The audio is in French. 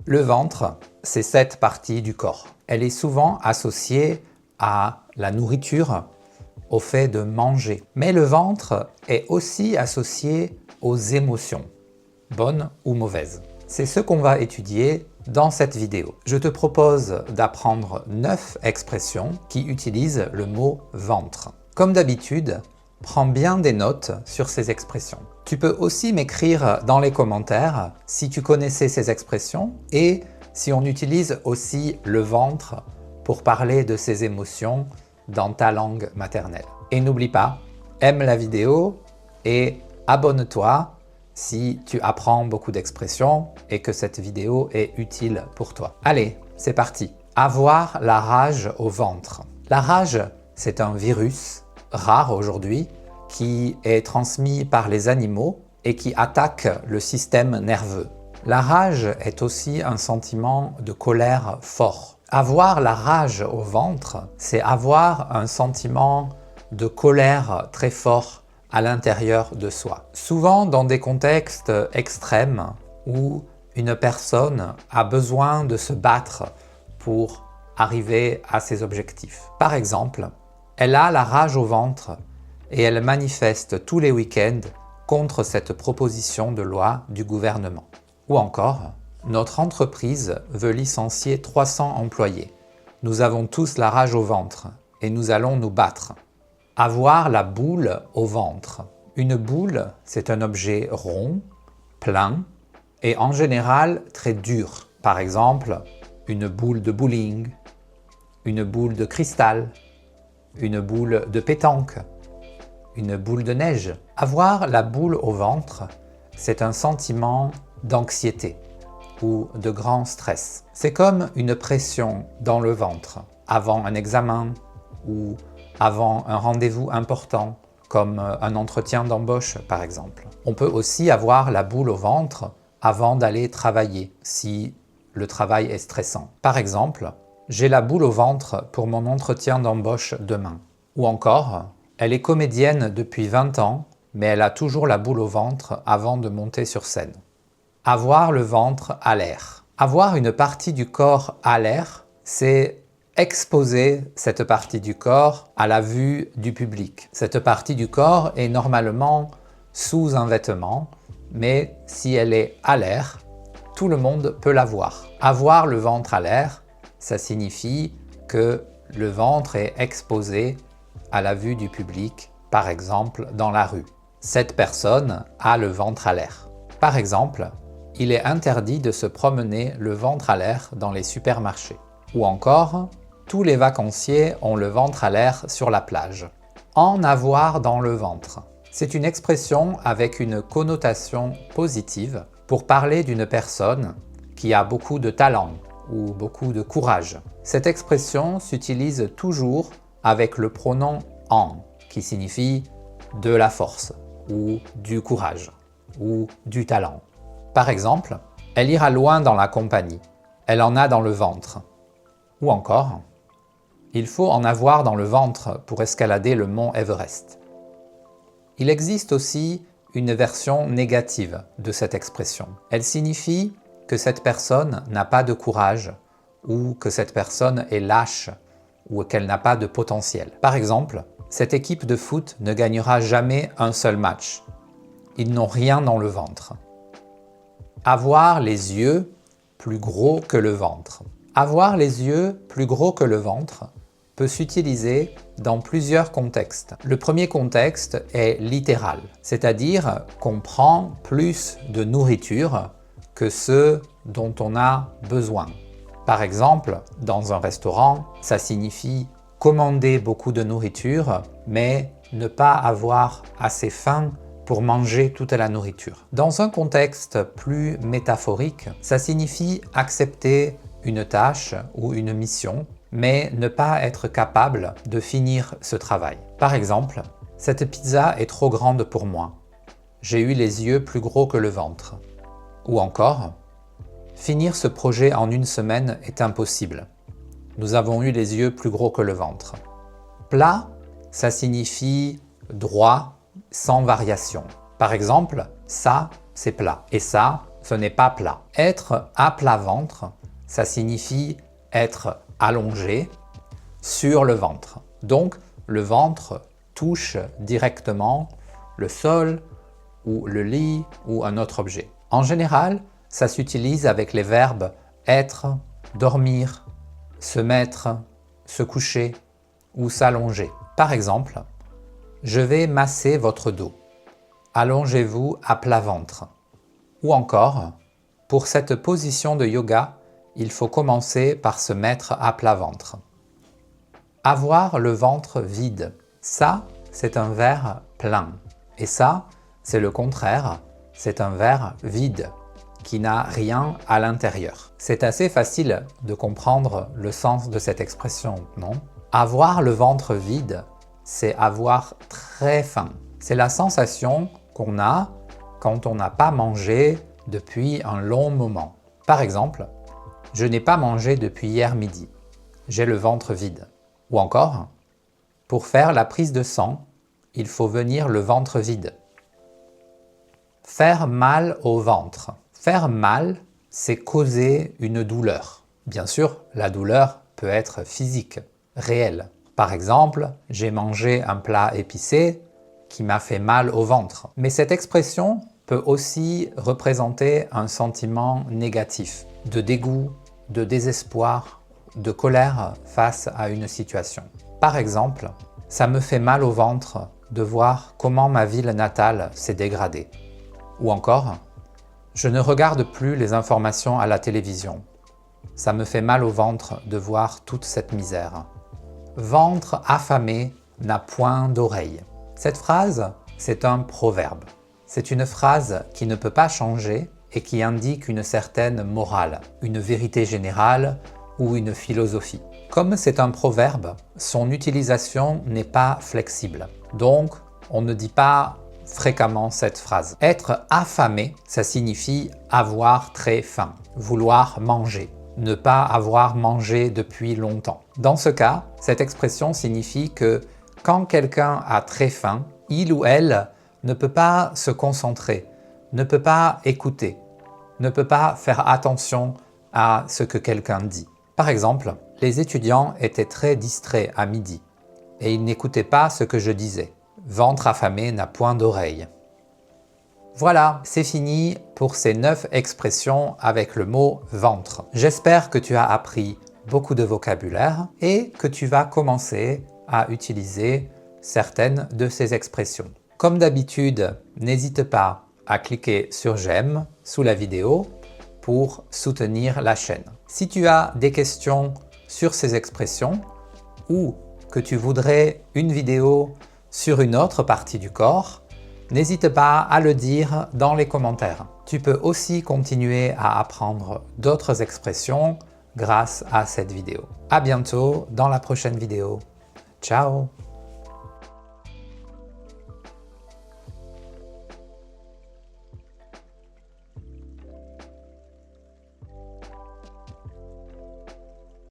Le ventre, c'est cette partie du corps. Elle est souvent associée à la nourriture, au fait de manger. Mais le ventre est aussi associé aux émotions, bonnes ou mauvaises. C'est ce qu'on va étudier dans cette vidéo. Je te propose d'apprendre 9 expressions qui utilisent le mot ventre. Comme d'habitude, prends bien des notes sur ces expressions. Tu peux aussi m'écrire dans les commentaires si tu connaissais ces expressions et si on utilise aussi le ventre pour parler de ces émotions dans ta langue maternelle. Et n'oublie pas, aime la vidéo et abonne-toi si tu apprends beaucoup d'expressions et que cette vidéo est utile pour toi. Allez, c'est parti! Avoir la rage au ventre. La rage, c'est un virus rare aujourd'hui qui est transmis par les animaux et qui attaque le système nerveux. La rage est aussi un sentiment de colère fort. Avoir la rage au ventre, c'est avoir un sentiment de colère très fort à l'intérieur de soi. Souvent dans des contextes extrêmes où une personne a besoin de se battre pour arriver à ses objectifs. Par exemple, elle a la rage au ventre et elle manifeste tous les week-ends contre cette proposition de loi du gouvernement. Ou encore, notre entreprise veut licencier 300 employés. Nous avons tous la rage au ventre et nous allons nous battre. Avoir la boule au ventre. Une boule, c'est un objet rond, plein et en général très dur. Par exemple, une boule de bowling, une boule de cristal, une boule de pétanque, une boule de neige. Avoir la boule au ventre, c'est un sentiment d'anxiété ou de grand stress. C'est comme une pression dans le ventre avant un examen ou avant un rendez-vous important, comme un entretien d'embauche par exemple. On peut aussi avoir la boule au ventre avant d'aller travailler, si le travail est stressant. Par exemple, j'ai la boule au ventre pour mon entretien d'embauche demain. Ou encore, elle est comédienne depuis 20 ans, mais elle a toujours la boule au ventre avant de monter sur scène. Avoir le ventre à l'air. Avoir une partie du corps à l'air, c'est exposer cette partie du corps à la vue du public. Cette partie du corps est normalement sous un vêtement, mais si elle est à l'air, tout le monde peut la voir. Avoir le ventre à l'air, ça signifie que le ventre est exposé à la vue du public, par exemple dans la rue. Cette personne a le ventre à l'air. Par exemple, il est interdit de se promener le ventre à l'air dans les supermarchés. Ou encore, tous les vacanciers ont le ventre à l'air sur la plage. En avoir dans le ventre. C'est une expression avec une connotation positive pour parler d'une personne qui a beaucoup de talent ou beaucoup de courage. Cette expression s'utilise toujours avec le pronom « en » qui signifie de la force ou du courage ou du talent. Par exemple, elle ira loin dans la compagnie, elle en a dans le ventre. Ou encore, il faut en avoir dans le ventre pour escalader le mont Everest. Il existe aussi une version négative de cette expression. Elle signifie que cette personne n'a pas de courage ou que cette personne est lâche ou qu'elle n'a pas de potentiel. Par exemple, cette équipe de foot ne gagnera jamais un seul match. Ils n'ont rien dans le ventre. Avoir les yeux plus gros que le ventre. Avoir les yeux plus gros que le ventre peut s'utiliser dans plusieurs contextes. Le premier contexte est littéral, c'est-à-dire qu'on prend plus de nourriture que ce dont on a besoin. Par exemple, dans un restaurant, ça signifie commander beaucoup de nourriture, mais ne pas avoir assez faim pour manger toute la nourriture. Dans un contexte plus métaphorique, ça signifie accepter une tâche ou une mission, mais ne pas être capable de finir ce travail. Par exemple, cette pizza est trop grande pour moi. J'ai eu les yeux plus gros que le ventre. Ou encore, finir ce projet en une semaine est impossible. Nous avons eu les yeux plus gros que le ventre. Plat, ça signifie droit, sans variation. Par exemple, ça, c'est plat et ça, ce n'est pas plat. Être à plat ventre, ça signifie être allongé sur le ventre. Donc, le ventre touche directement le sol ou le lit ou un autre objet. En général, ça s'utilise avec les verbes être, dormir, se mettre, se coucher ou s'allonger. Par exemple, je vais masser votre dos. Allongez-vous à plat ventre. Ou encore, pour cette position de yoga, il faut commencer par se mettre à plat ventre. Avoir le ventre vide, ça, c'est un verre plein. Et ça, c'est le contraire, c'est un verre vide, qui n'a rien à l'intérieur. C'est assez facile de comprendre le sens de cette expression, non? Avoir le ventre vide, c'est avoir très faim. C'est la sensation qu'on a quand on n'a pas mangé depuis un long moment. Par exemple, je n'ai pas mangé depuis hier midi. J'ai le ventre vide. Ou encore, pour faire la prise de sang, il faut venir le ventre vide. Faire mal au ventre. Faire mal, c'est causer une douleur. Bien sûr, la douleur peut être physique, réelle. Par exemple, j'ai mangé un plat épicé qui m'a fait mal au ventre. Mais cette expression peut aussi représenter un sentiment négatif, de dégoût, de désespoir, de colère face à une situation. Par exemple, ça me fait mal au ventre de voir comment ma ville natale s'est dégradée. Ou encore, je ne regarde plus les informations à la télévision. Ça me fait mal au ventre de voir toute cette misère. Ventre affamé n'a point d'oreille. Cette phrase, c'est un proverbe. C'est une phrase qui ne peut pas changer et qui indique une certaine morale, une vérité générale ou une philosophie. Comme c'est un proverbe, son utilisation n'est pas flexible. Donc, on ne dit pas fréquemment cette phrase. Être affamé, ça signifie avoir très faim, vouloir manger, ne pas avoir mangé depuis longtemps. Dans ce cas, cette expression signifie que quand quelqu'un a très faim, il ou elle ne peut pas se concentrer, ne peut pas écouter, ne peut pas faire attention à ce que quelqu'un dit. Par exemple, les étudiants étaient très distraits à midi et ils n'écoutaient pas ce que je disais. Ventre affamé n'a point d'oreille. Voilà, c'est fini pour ces 9 expressions avec le mot ventre. J'espère que tu as appris beaucoup de vocabulaire et que tu vas commencer à utiliser certaines de ces expressions. Comme d'habitude, n'hésite pas à cliquer sur j'aime sous la vidéo pour soutenir la chaîne. Si tu as des questions sur ces expressions ou que tu voudrais une vidéo sur une autre partie du corps, n'hésite pas à le dire dans les commentaires. Tu peux aussi continuer à apprendre d'autres expressions grâce à cette vidéo. À bientôt dans la prochaine vidéo. Ciao!